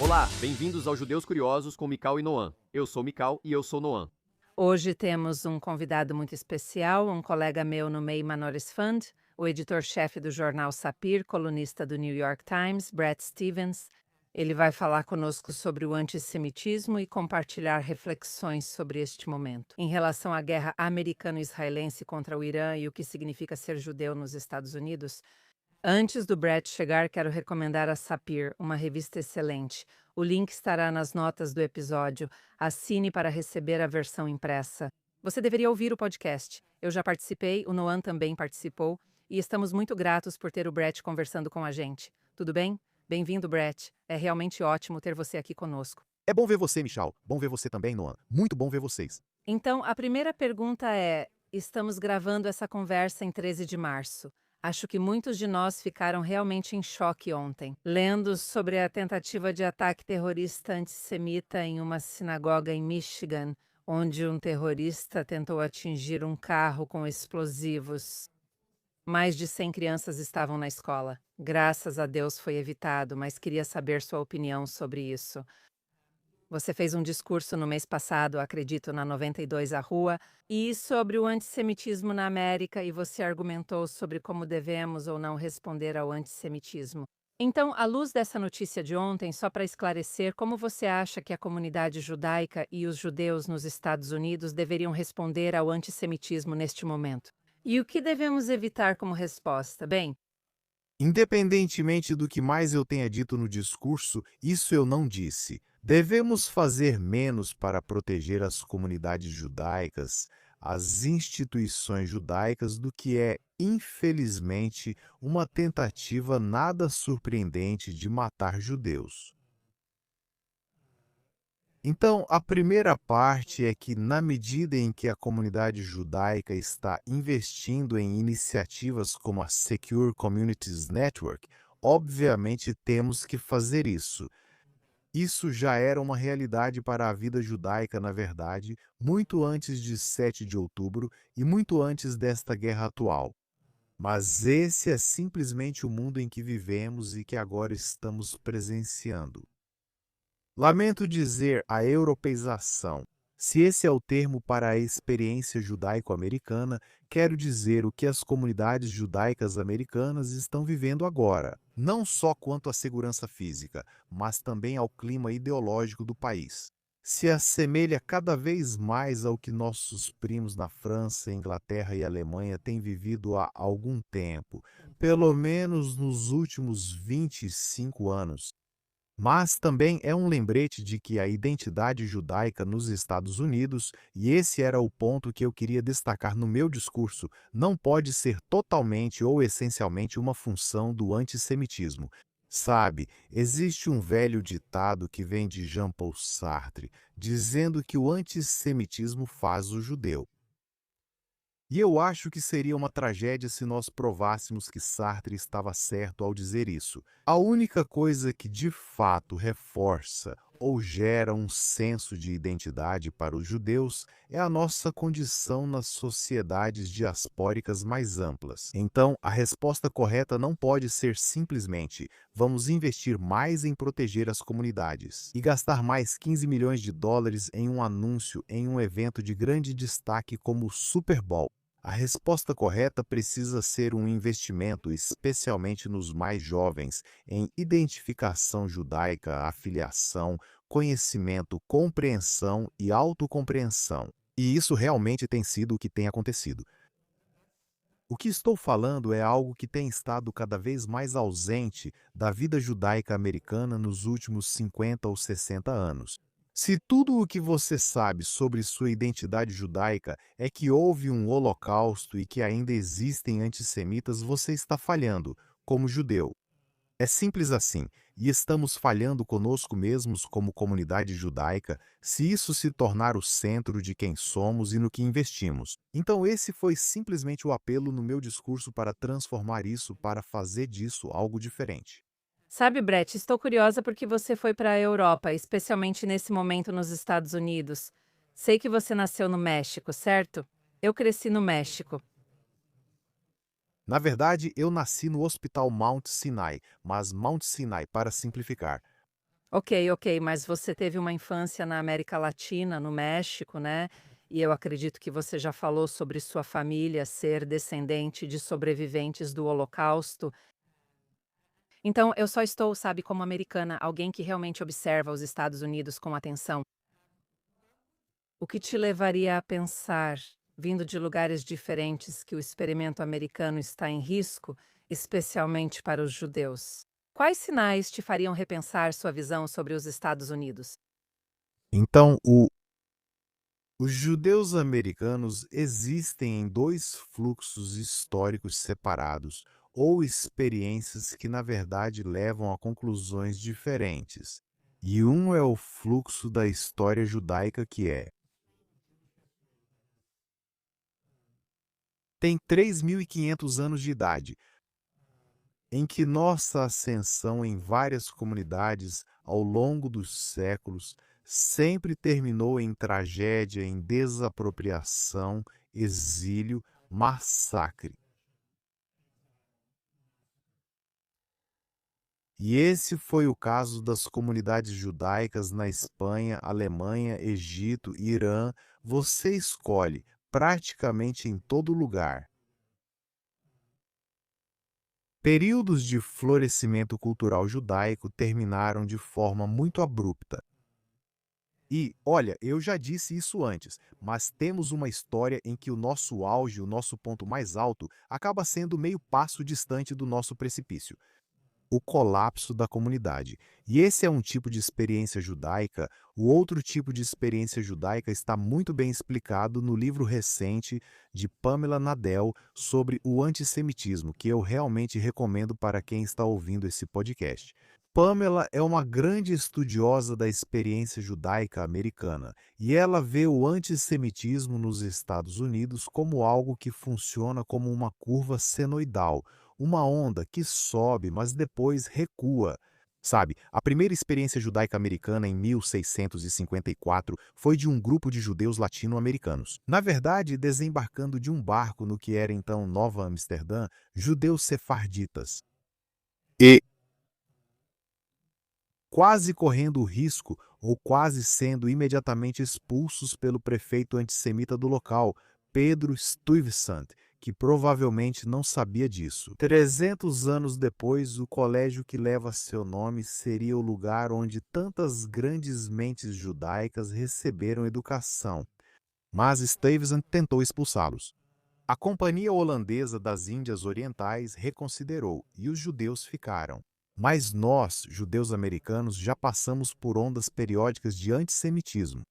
Olá, bem-vindos aos Judeus Curiosos com Mikal e Noam. Eu sou Mikal e eu sou Noam. Hoje temos um convidado muito especial, um colega meu no May Manoris Fund, o editor-chefe do jornal Sapir, colunista do New York Times, Bret Stephens. Ele vai falar conosco sobre o antissemitismo e compartilhar reflexões sobre este momento. Em relação à guerra americano-israelense contra o Irã e o que significa ser judeu nos Estados Unidos, antes do Bret chegar, quero recomendar a Sapir, uma revista excelente. O link estará nas notas do episódio. Assine para receber a versão impressa. Você deveria ouvir o podcast. Eu já participei, o Noam também participou, e estamos muito gratos por ter o Bret conversando com a gente. Tudo bem? Bem-vindo, Bret. É realmente ótimo ter você aqui conosco. É bom ver você, Michal. Bom ver você também, Noam. Muito bom ver vocês. Então, a primeira pergunta é: estamos gravando essa conversa em 13 de março. Acho que muitos de nós ficaram realmente em choque ontem, lendo sobre a tentativa de ataque terrorista antissemita em uma sinagoga em Michigan, onde um terrorista tentou atingir um carro com explosivos. Mais de 100 crianças estavam na escola. Graças a Deus foi evitado, mas queria saber sua opinião sobre isso. Você fez um discurso no mês passado, acredito, na 92 à Rua, e sobre o antissemitismo na América, e você argumentou sobre como devemos ou não responder ao antissemitismo. Então, à luz dessa notícia de ontem, só para esclarecer, como você acha que a comunidade judaica e os judeus nos Estados Unidos deveriam responder ao antissemitismo neste momento? E o que devemos evitar como resposta? Bem, Independentemente do que mais eu tenha dito no discurso, isso eu não disse. Devemos fazer menos para proteger as comunidades judaicas, as instituições judaicas, do que é, infelizmente, uma tentativa nada surpreendente de matar judeus. Então, a primeira parte é que, na medida em que a comunidade judaica está investindo em iniciativas como a Secure Communities Network, obviamente temos que fazer isso. Isso já era uma realidade para a vida judaica, na verdade, muito antes de 7 de outubro e muito antes desta guerra atual. Mas esse é simplesmente o mundo em que vivemos e que agora estamos presenciando. Lamento dizer a europeização. Se esse é o termo para a experiência judaico-americana, quero dizer o que as comunidades judaicas americanas estão vivendo agora, não só quanto à segurança física, mas também ao clima ideológico do país. Se assemelha cada vez mais ao que nossos primos na França, Inglaterra e Alemanha têm vivido há algum tempo, pelo menos nos últimos 25 anos. Mas também é um lembrete de que a identidade judaica nos Estados Unidos, e esse era o ponto que eu queria destacar no meu discurso, não pode ser totalmente ou essencialmente uma função do antissemitismo. Sabe, existe um velho ditado que vem de Jean-Paul Sartre, dizendo que o antissemitismo faz o judeu. E eu acho que seria uma tragédia se nós provássemos que Sartre estava certo ao dizer isso. A única coisa que de fato reforça ou gera um senso de identidade para os judeus é a nossa condição nas sociedades diaspóricas mais amplas. Então, a resposta correta não pode ser simplesmente: vamos investir mais em proteger as comunidades e gastar mais 15 milhões de dólares em um anúncio em um evento de grande destaque como o Super Bowl. A resposta correta precisa ser um investimento, especialmente nos mais jovens, em identificação judaica, afiliação, conhecimento, compreensão e autocompreensão. E isso realmente tem sido o que tem acontecido. O que estou falando é algo que tem estado cada vez mais ausente da vida judaica americana nos últimos 50 ou 60 anos. Se tudo o que você sabe sobre sua identidade judaica é que houve um holocausto e que ainda existem antissemitas, você está falhando, como judeu. É simples assim, e estamos falhando conosco mesmos como comunidade judaica se isso se tornar o centro de quem somos e no que investimos. Então esse foi simplesmente o apelo no meu discurso para transformar isso, para fazer disso algo diferente. sabe, Bret, estou curiosa porque você foi para a Europa, especialmente nesse momento nos Estados Unidos. Sei que você nasceu no México, certo? Eu cresci no México. Na verdade, eu nasci no Hospital Mount Sinai, mas Mount Sinai para simplificar. Ok, mas você teve uma infância na América Latina, no México, né? E eu acredito que você já falou sobre sua família ser descendente de sobreviventes do Holocausto. Então, eu só estou, sabe, como americana, alguém que realmente observa os Estados Unidos com atenção. O que te levaria a pensar, vindo de lugares diferentes, que o experimento americano está em risco, especialmente para os judeus? Quais sinais te fariam repensar sua visão sobre os Estados Unidos? Então, os judeus americanos existem em dois fluxos históricos separados, ou experiências que, na verdade, levam a conclusões diferentes. E um é o fluxo da história judaica tem 3.500 anos de idade, em que nossa ascensão em várias comunidades ao longo dos séculos sempre terminou em tragédia, em desapropriação, exílio, massacre. E esse foi o caso das comunidades judaicas na Espanha, Alemanha, Egito, Irã. Você escolhe, praticamente em todo lugar. Períodos de florescimento cultural judaico terminaram de forma muito abrupta. E, olha, eu já disse isso antes, mas temos uma história em que o nosso auge, o nosso ponto mais alto, acaba sendo meio passo distante do nosso precipício. O colapso da comunidade. E esse é um tipo de experiência judaica. O outro tipo de experiência judaica está muito bem explicado no livro recente de Pamela Nadel sobre o antissemitismo, que eu realmente recomendo para quem está ouvindo esse podcast. Pamela é uma grande estudiosa da experiência judaica americana e ela vê o antissemitismo nos Estados Unidos como algo que funciona como uma curva senoidal, uma onda que sobe, mas depois recua. Sabe, a primeira experiência judaica americana em 1654 foi de um grupo de judeus latino-americanos. Na verdade, desembarcando de um barco no que era então Nova Amsterdã, judeus sefarditas. E quase correndo o risco ou quase sendo imediatamente expulsos pelo prefeito antissemita do local, Pedro Stuyvesant, que provavelmente não sabia disso. 300 anos depois, o colégio que leva seu nome seria o lugar onde tantas grandes mentes judaicas receberam educação, mas Stuyvesant tentou expulsá-los. A Companhia Holandesa das Índias Orientais reconsiderou e os judeus ficaram. Mas nós, judeus americanos, já passamos por ondas periódicas de antissemitismo.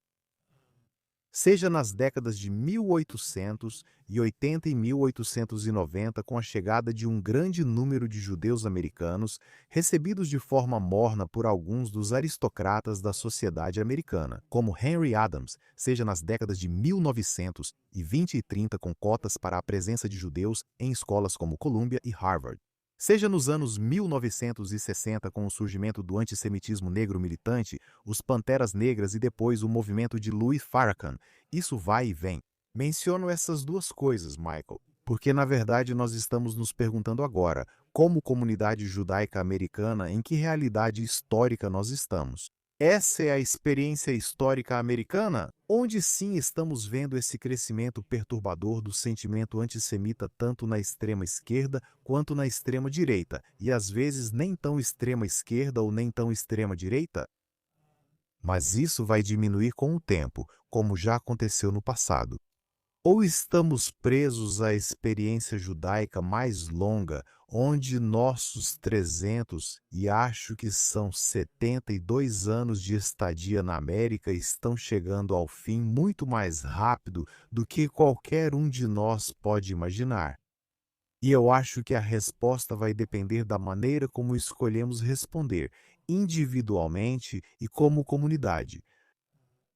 Seja nas décadas de 1880 e 1890, com a chegada de um grande número de judeus americanos, recebidos de forma morna por alguns dos aristocratas da sociedade americana, como Henry Adams, seja nas décadas de 1920 e 30, com cotas para a presença de judeus em escolas como Columbia e Harvard. Seja nos anos 1960, com o surgimento do antissemitismo negro militante, os Panteras Negras e depois o movimento de Louis Farrakhan, isso vai e vem. Menciono essas duas coisas, Michael, porque na verdade nós estamos nos perguntando agora, como comunidade judaica americana, em que realidade histórica nós estamos. Essa é a experiência histórica americana, onde sim estamos vendo esse crescimento perturbador do sentimento antissemita tanto na extrema esquerda quanto na extrema direita, e às vezes nem tão extrema esquerda ou nem tão extrema direita? Mas isso vai diminuir com o tempo, como já aconteceu no passado. Ou estamos presos à experiência judaica mais longa, onde nossos 300, e acho que são 72 anos de estadia na América estão chegando ao fim muito mais rápido do que qualquer um de nós pode imaginar. E eu acho que a resposta vai depender da maneira como escolhemos responder, individualmente e como comunidade.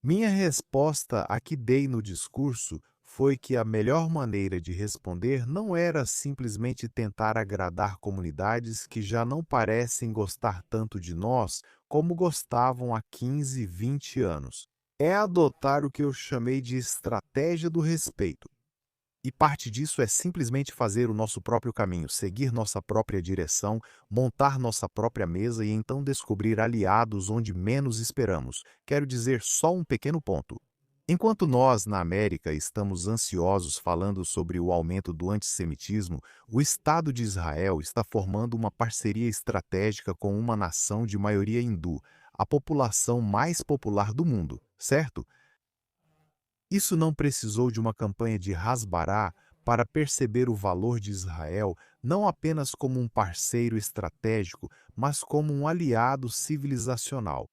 Minha resposta a que dei no discurso foi que a melhor maneira de responder não era simplesmente tentar agradar comunidades que já não parecem gostar tanto de nós como gostavam há 15, 20 anos. É adotar o que eu chamei de estratégia do respeito. E parte disso é simplesmente fazer o nosso próprio caminho, seguir nossa própria direção, montar nossa própria mesa e então descobrir aliados onde menos esperamos. Quero dizer só um pequeno ponto. Enquanto nós, na América, estamos ansiosos falando sobre o aumento do antissemitismo, o Estado de Israel está formando uma parceria estratégica com uma nação de maioria hindu, a população mais popular do mundo, certo? Isso não precisou de uma campanha de Hasbará para perceber o valor de Israel não apenas como um parceiro estratégico, mas como um aliado civilizacional.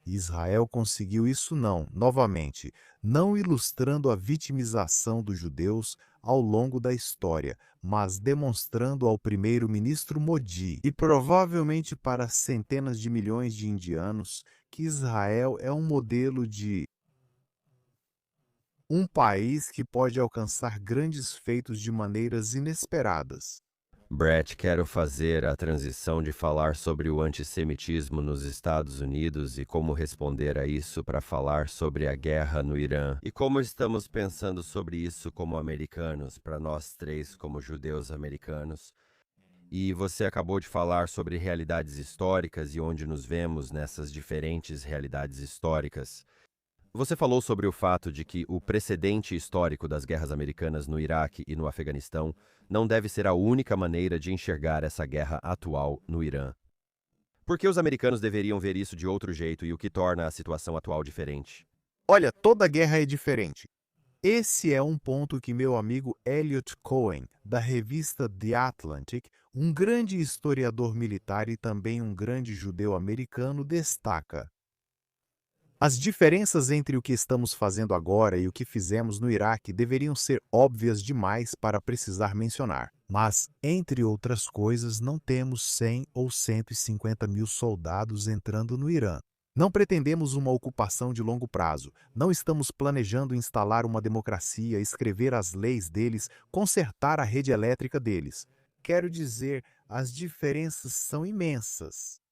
Israel conseguiu isso novamente, não ilustrando a vitimização dos judeus ao longo da história, mas demonstrando ao primeiro-ministro Modi e provavelmente para centenas de milhões de indianos que Israel é um modelo de um país que pode alcançar grandes feitos de maneiras inesperadas. Brett, quero fazer a transição de falar sobre o antissemitismo nos Estados Unidos e como responder a isso para falar sobre a guerra no Irã e como estamos pensando sobre isso como americanos, para nós três como judeus americanos. E você acabou de falar sobre realidades históricas e onde nos vemos nessas diferentes realidades históricas. Você falou sobre o fato de que o precedente histórico das guerras americanas no Iraque e no Afeganistão não deve ser a única maneira de enxergar essa guerra atual no Irã. Por que os americanos deveriam ver isso de outro jeito e o que torna a situação atual diferente? Olha, toda guerra é diferente. Esse é um ponto que meu amigo Elliot Cohen, da revista The Atlantic, um grande historiador militar e também um grande judeu americano, destaca. As diferenças entre o que estamos fazendo agora e o que fizemos no Iraque deveriam ser óbvias demais para precisar mencionar. Mas, entre outras coisas, não temos 100 ou 150 mil soldados entrando no Irã. Não pretendemos uma ocupação de longo prazo. Não estamos planejando instalar uma democracia, escrever as leis deles, consertar a rede elétrica deles. Quero dizer, as diferenças são imensas.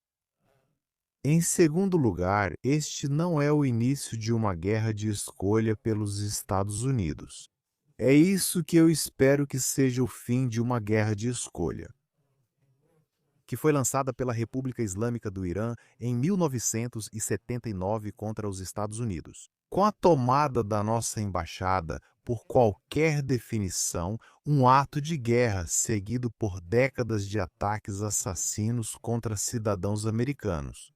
Em segundo lugar, este não é o início de uma guerra de escolha pelos Estados Unidos. É isso que eu espero que seja o fim de uma guerra de escolha, que foi lançada pela República Islâmica do Irã em 1979 contra os Estados Unidos. Com a tomada da nossa embaixada, por qualquer definição, um ato de guerra seguido por décadas de ataques assassinos contra cidadãos americanos,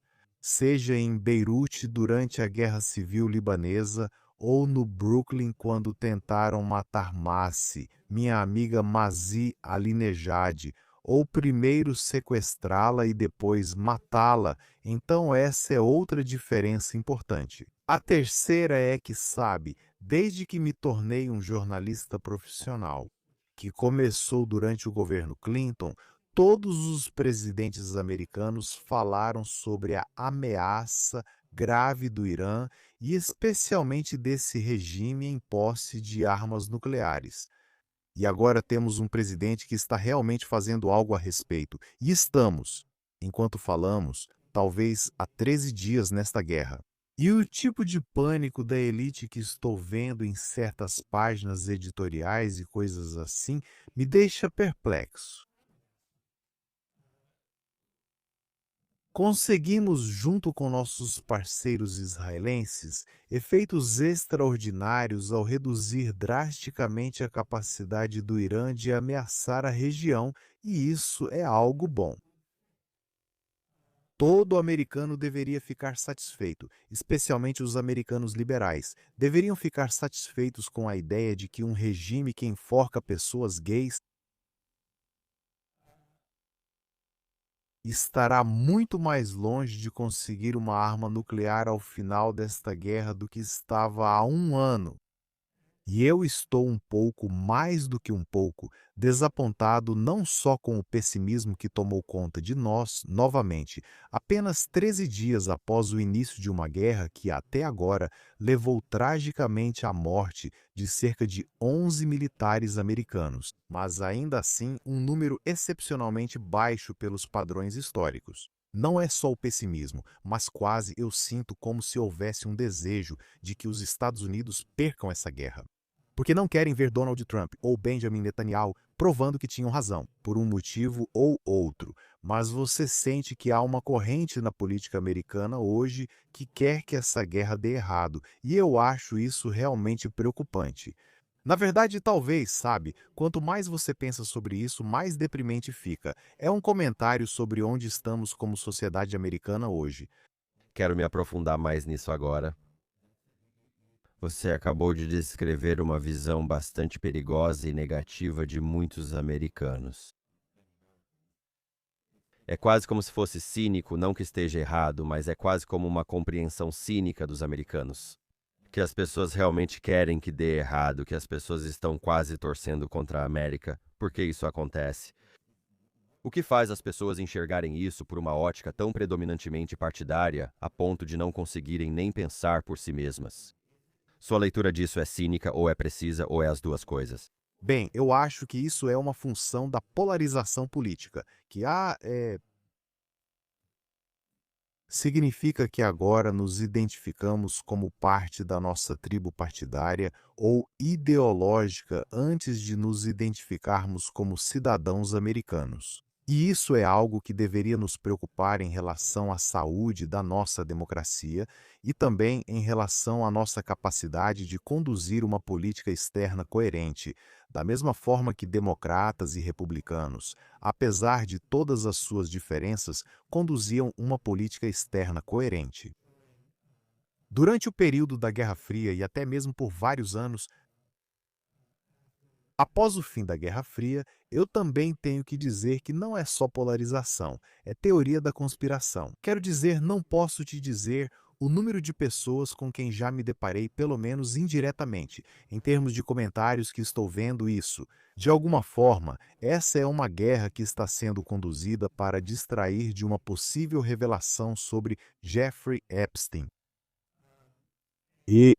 seja em Beirute durante a Guerra Civil Libanesa ou no Brooklyn quando tentaram matar Massi, minha amiga Mazi Alinejad, ou primeiro sequestrá-la e depois matá-la, então essa é outra diferença importante. A terceira é que, sabe, desde que me tornei um jornalista profissional, que começou durante o governo Clinton, todos os presidentes americanos falaram sobre a ameaça grave do Irã e especialmente desse regime em posse de armas nucleares. E agora temos um presidente que está realmente fazendo algo a respeito. E estamos, enquanto falamos, talvez há 13 dias nesta guerra. E o tipo de pânico da elite que estou vendo em certas páginas editoriais e coisas assim me deixa perplexo. Conseguimos, junto com nossos parceiros israelenses, efeitos extraordinários ao reduzir drasticamente a capacidade do Irã de ameaçar a região, e isso é algo bom. Todo americano deveria ficar satisfeito, especialmente os americanos liberais. Deveriam ficar satisfeitos com a ideia de que um regime que enforca pessoas gays estará muito mais longe de conseguir uma arma nuclear ao final desta guerra do que estava há um ano. E eu estou um pouco, mais do que um pouco, desapontado não só com o pessimismo que tomou conta de nós, novamente, apenas 13 dias após o início de uma guerra que, até agora, levou tragicamente à morte de cerca de 11 militares americanos, mas ainda assim um número excepcionalmente baixo pelos padrões históricos. Não é só o pessimismo, mas quase eu sinto como se houvesse um desejo de que os Estados Unidos percam essa guerra. porque não querem ver Donald Trump ou Benjamin Netanyahu provando que tinham razão, por um motivo ou outro. Mas você sente que há uma corrente na política americana hoje que quer que essa guerra dê errado, e eu acho isso realmente preocupante. Na verdade, talvez, sabe, quanto mais você pensa sobre isso, mais deprimente fica. É um comentário sobre onde estamos como sociedade americana hoje. Quero me aprofundar mais nisso agora. Você acabou de descrever uma visão bastante perigosa e negativa de muitos americanos. É quase como se fosse cínico, não que esteja errado, mas é quase como uma compreensão cínica dos americanos. Que as pessoas realmente querem que dê errado, que as pessoas estão quase torcendo contra a América. Por que isso acontece? O que faz as pessoas enxergarem isso por uma ótica tão predominantemente partidária, a ponto de não conseguirem nem pensar por si mesmas? Sua leitura disso é cínica, ou é precisa, ou é as duas coisas? Bem, eu acho que isso é uma função da polarização política, que significa que agora nos identificamos como parte da nossa tribo partidária ou ideológica antes de nos identificarmos como cidadãos americanos. E isso é algo que deveria nos preocupar em relação à saúde da nossa democracia e também em relação à nossa capacidade de conduzir uma política externa coerente, da mesma forma que democratas e republicanos, apesar de todas as suas diferenças, conduziam uma política externa coerente. Durante o período da Guerra Fria e até mesmo por vários anos, após o fim da Guerra Fria, eu também tenho que dizer que não é só polarização, é teoria da conspiração. Quero dizer, não posso te dizer o número de pessoas com quem já me deparei, pelo menos indiretamente, em termos de comentários que estou vendo isso. De alguma forma, essa é uma guerra que está sendo conduzida para distrair de uma possível revelação sobre Jeffrey Epstein. E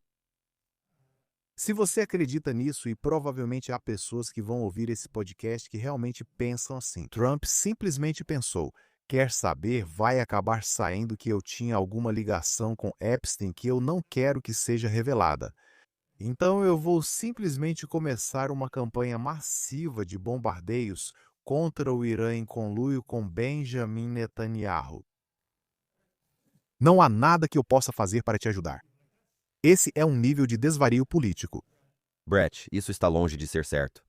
se você acredita nisso, e provavelmente há pessoas que vão ouvir esse podcast que realmente pensam assim, Trump simplesmente pensou, quer saber, vai acabar saindo que eu tinha alguma ligação com Epstein que eu não quero que seja revelada. Então eu vou simplesmente começar uma campanha massiva de bombardeios contra o Irã em conluio com Benjamin Netanyahu. Não há nada que eu possa fazer para te ajudar. Esse é um nível de desvario político. Brett, isso está longe de ser certo.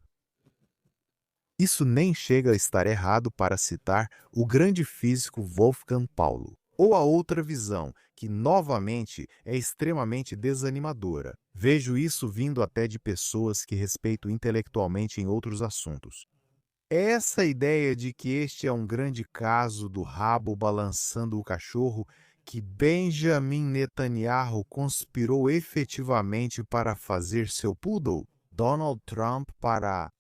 Isso nem chega a estar errado para citar o grande físico Wolfgang Pauli. Ou a outra visão, que novamente é extremamente desanimadora. Vejo isso vindo até de pessoas que respeito intelectualmente em outros assuntos. É essa ideia de que este é um grande caso do rabo balançando o cachorro, que Benjamin Netanyahu conspirou efetivamente para fazer seu poodle, Donald Trump, para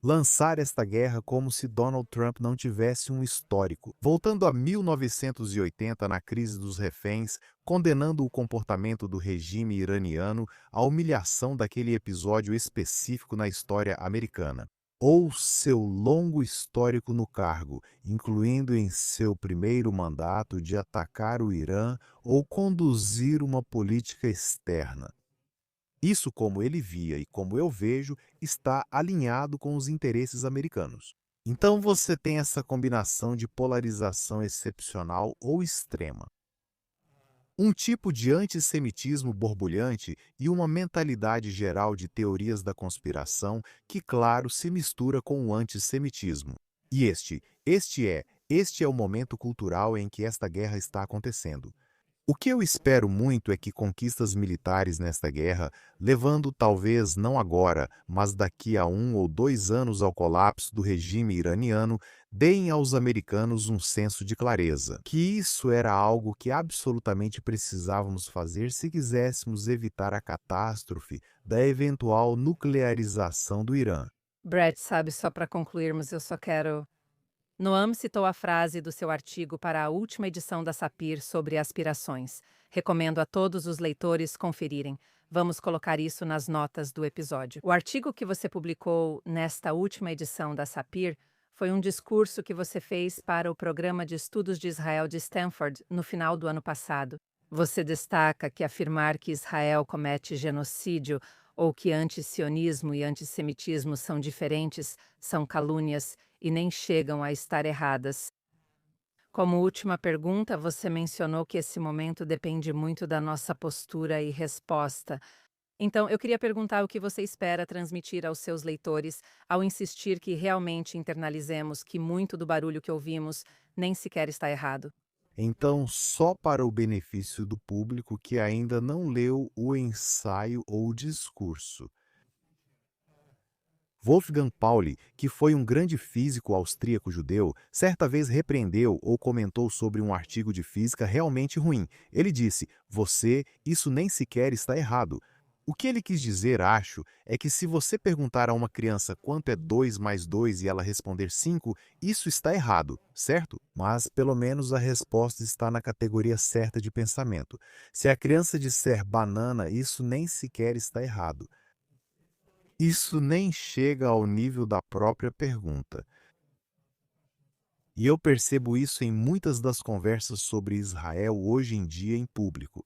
lançar esta guerra como se Donald Trump não tivesse um histórico. Voltando a 1980, na crise dos reféns, condenando o comportamento do regime iraniano, a humilhação daquele episódio específico na história americana. Ou seu longo histórico no cargo, incluindo em seu primeiro mandato de atacar o Irã ou conduzir uma política externa. Isso, como ele via e como eu vejo, está alinhado com os interesses americanos. Então você tem essa combinação de polarização excepcional ou extrema. Um tipo de antissemitismo borbulhante e uma mentalidade geral de teorias da conspiração que, claro, se mistura com o antissemitismo. E este é o momento cultural em que esta guerra está acontecendo. O que eu espero muito é que conquistas militares nesta guerra, levando talvez não agora, mas daqui a 1 ou 2 anos ao colapso do regime iraniano, deem aos americanos um senso de clareza, que isso era algo que absolutamente precisávamos fazer se quiséssemos evitar a catástrofe da eventual nuclearização do Irã. Brett, sabe, só para concluirmos, eu só quero... Noam citou a frase do seu artigo para a última edição da Sapir sobre aspirações. Recomendo a todos os leitores conferirem. Vamos colocar isso nas notas do episódio. O artigo que você publicou nesta última edição da Sapir foi um discurso que você fez para o Programa de Estudos de Israel de Stanford no final do ano passado. Você destaca que afirmar que Israel comete genocídio ou que antisionismo e antissemitismo são diferentes são calúnias e nem chegam a estar erradas. Como última pergunta, você mencionou que esse momento depende muito da nossa postura e resposta. Então, eu queria perguntar o que você espera transmitir aos seus leitores ao insistir que realmente internalizemos que muito do barulho que ouvimos nem sequer está errado. Então, só para o benefício do público que ainda não leu o ensaio ou o discurso. Wolfgang Pauli, que foi um grande físico austríaco judeu, certa vez repreendeu ou comentou sobre um artigo de física realmente ruim. Ele disse: isso nem sequer está errado. O que ele quis dizer, acho, é que se você perguntar a uma criança quanto é 2 mais 2 e ela responder 5, isso está errado, certo? Mas pelo menos a resposta está na categoria certa de pensamento. Se a criança disser banana, isso nem sequer está errado. Isso nem chega ao nível da própria pergunta. E eu percebo isso em muitas das conversas sobre Israel hoje em dia em público.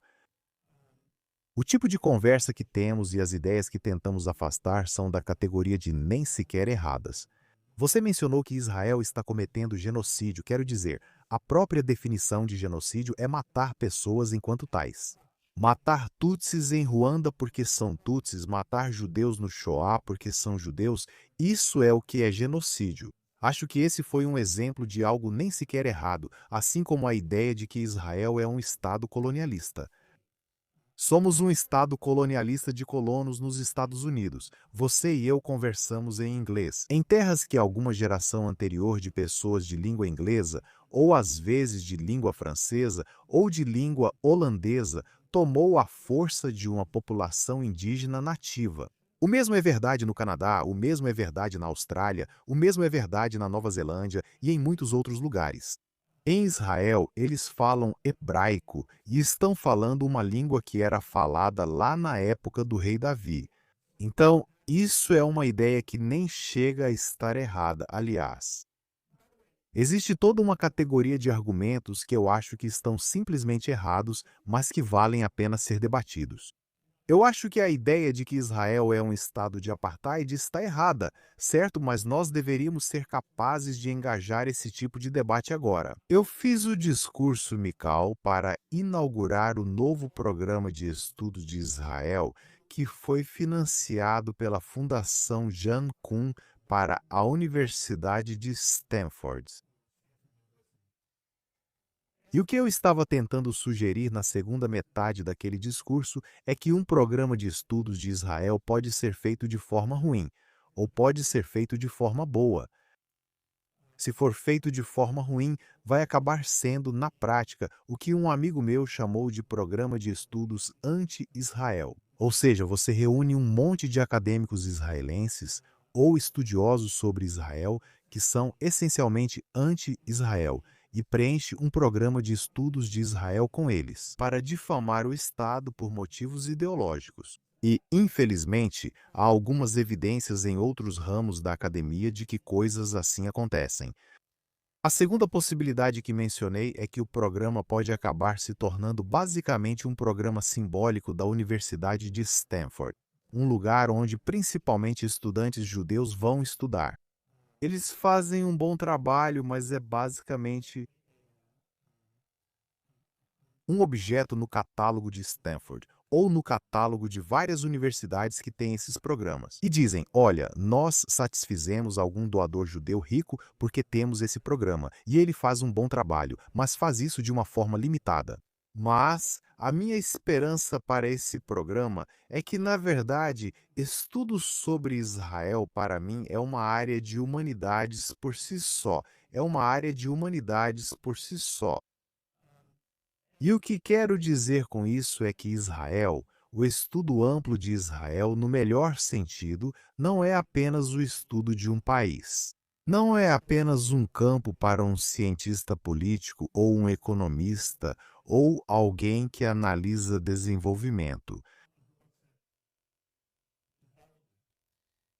O tipo de conversa que temos e as ideias que tentamos afastar são da categoria de nem sequer erradas. Você mencionou que Israel está cometendo genocídio, quero dizer, a própria definição de genocídio é matar pessoas enquanto tais. Matar Tutsis em Ruanda porque são Tutsis, matar judeus no Shoah porque são judeus, isso é o que é genocídio. Acho que esse foi um exemplo de algo nem sequer errado, assim como a ideia de que Israel é um Estado colonialista. Somos um Estado colonialista de colonos nos Estados Unidos. Você e eu conversamos em inglês. Em terras que alguma geração anterior de pessoas de língua inglesa, ou às vezes de língua francesa, ou de língua holandesa, tomou a força de uma população indígena nativa. O mesmo é verdade no Canadá, o mesmo é verdade na Austrália, o mesmo é verdade na Nova Zelândia e em muitos outros lugares. Em Israel, eles falam hebraico e estão falando uma língua que era falada lá na época do rei Davi. Então, isso é uma ideia que nem chega a estar errada, aliás. Existe toda uma categoria de argumentos que eu acho que estão simplesmente errados, mas que valem a pena ser debatidos. Eu acho que a ideia de que Israel é um estado de apartheid está errada, certo? Mas nós deveríamos ser capazes de engajar esse tipo de debate agora. Eu fiz o discurso Mikal para inaugurar o novo programa de estudos de Israel que foi financiado pela Fundação Jan Kuhn para a Universidade de Stanford. E o que eu estava tentando sugerir na segunda metade daquele discurso é que um programa de estudos de Israel pode ser feito de forma ruim, ou pode ser feito de forma boa. Se for feito de forma ruim, vai acabar sendo, na prática, o que um amigo meu chamou de programa de estudos anti-Israel. Ou seja, você reúne um monte de acadêmicos israelenses ou estudiosos sobre Israel que são essencialmente anti-Israel e preenche um programa de estudos de Israel com eles, para difamar o Estado por motivos ideológicos. E, infelizmente, há algumas evidências em outros ramos da academia de que coisas assim acontecem. A segunda possibilidade que mencionei é que o programa pode acabar se tornando basicamente um programa simbólico da Universidade de Stanford, um lugar onde principalmente estudantes judeus vão estudar. Eles fazem um bom trabalho, mas é basicamente um objeto no catálogo de Stanford ou no catálogo de várias universidades que têm esses programas. E dizem, olha, nós satisfizemos algum doador judeu rico porque temos esse programa, e ele faz um bom trabalho, mas faz isso de uma forma limitada. Mas a minha esperança para esse programa é que, na verdade, estudos sobre Israel, para mim, é uma área de humanidades por si só. É uma área de humanidades por si só. E o que quero dizer com isso é que Israel, o estudo amplo de Israel, no melhor sentido, não é apenas o estudo de um país. Não é apenas um campo para um cientista político ou um economista ou alguém que analisa desenvolvimento.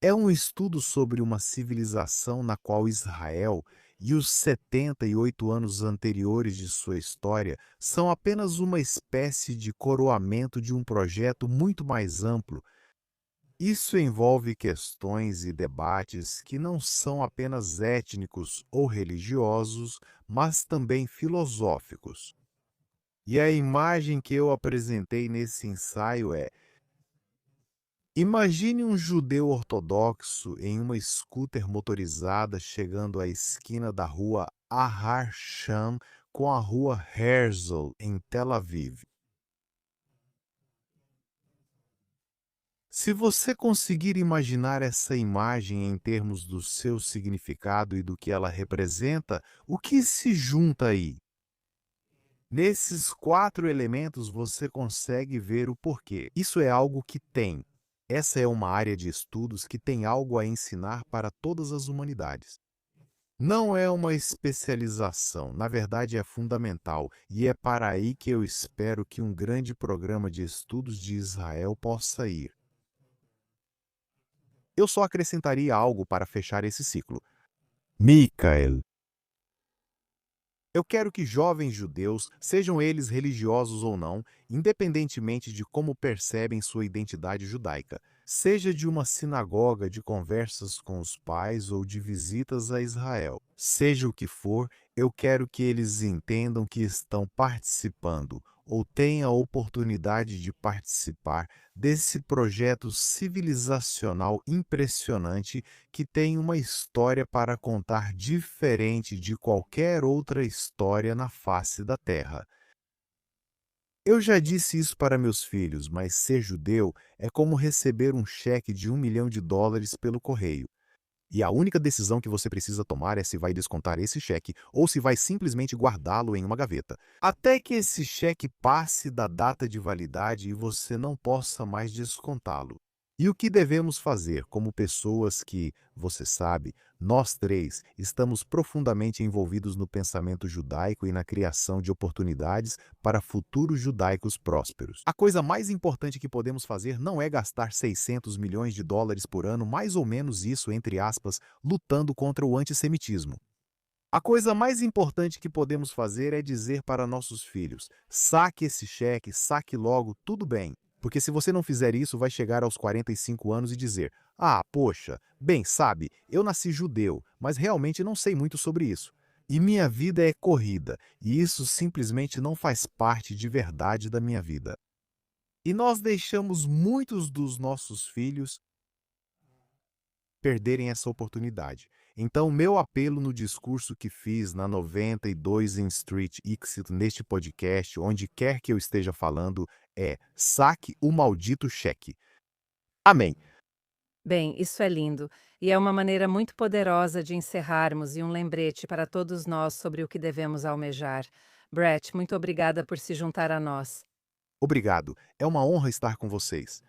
É um estudo sobre uma civilização na qual Israel e os 78 anos anteriores de sua história são apenas uma espécie de coroamento de um projeto muito mais amplo. Isso envolve questões e debates que não são apenas étnicos ou religiosos, mas também filosóficos. E a imagem que eu apresentei nesse ensaio é: imagine um judeu ortodoxo em uma scooter motorizada chegando à esquina da rua Ahar Sham com a rua Herzl, em Tel Aviv. Se você conseguir imaginar essa imagem em termos do seu significado e do que ela representa, o que se junta aí? Nesses 4 elementos você consegue ver o porquê. Isso é algo que tem. Essa é uma área de estudos que tem algo a ensinar para todas as humanidades. Não é uma especialização, na verdade é fundamental, e é para aí que eu espero que um grande programa de estudos de Israel possa ir. Eu só acrescentaria algo para fechar esse ciclo. Michael. Eu quero que jovens judeus, sejam eles religiosos ou não, independentemente de como percebem sua identidade judaica, seja de uma sinagoga, de conversas com os pais ou de visitas a Israel, seja o que for, eu quero que eles entendam que estão participando ou tenham a oportunidade de participar desse projeto civilizacional impressionante que tem uma história para contar diferente de qualquer outra história na face da Terra. Eu já disse isso para meus filhos, mas ser judeu é como receber um cheque de $1 milhão pelo correio. E a única decisão que você precisa tomar é se vai descontar esse cheque ou se vai simplesmente guardá-lo em uma gaveta, até que esse cheque passe da data de validade e você não possa mais descontá-lo. E o que devemos fazer como pessoas que, você sabe, nós 3 estamos profundamente envolvidos no pensamento judaico e na criação de oportunidades para futuros judaicos prósperos? A coisa mais importante que podemos fazer não é gastar $600 milhões por ano, mais ou menos isso, entre aspas, lutando contra o antissemitismo. A coisa mais importante que podemos fazer é dizer para nossos filhos: saque esse cheque, saque logo, tudo bem. Porque se você não fizer isso, vai chegar aos 45 anos e dizer: ah, poxa, bem, sabe, eu nasci judeu, mas realmente não sei muito sobre isso. E minha vida é corrida, e isso simplesmente não faz parte de verdade da minha vida. E nós deixamos muitos dos nossos filhos perderem essa oportunidade. Então, meu apelo no discurso que fiz na 92 em Street Exit neste podcast, onde quer que eu esteja falando, é: saque o maldito cheque. Amém. Bem, isso é lindo, e é uma maneira muito poderosa de encerrarmos e um lembrete para todos nós sobre o que devemos almejar. Brett, muito obrigada por se juntar a nós. Obrigado. É uma honra estar com vocês.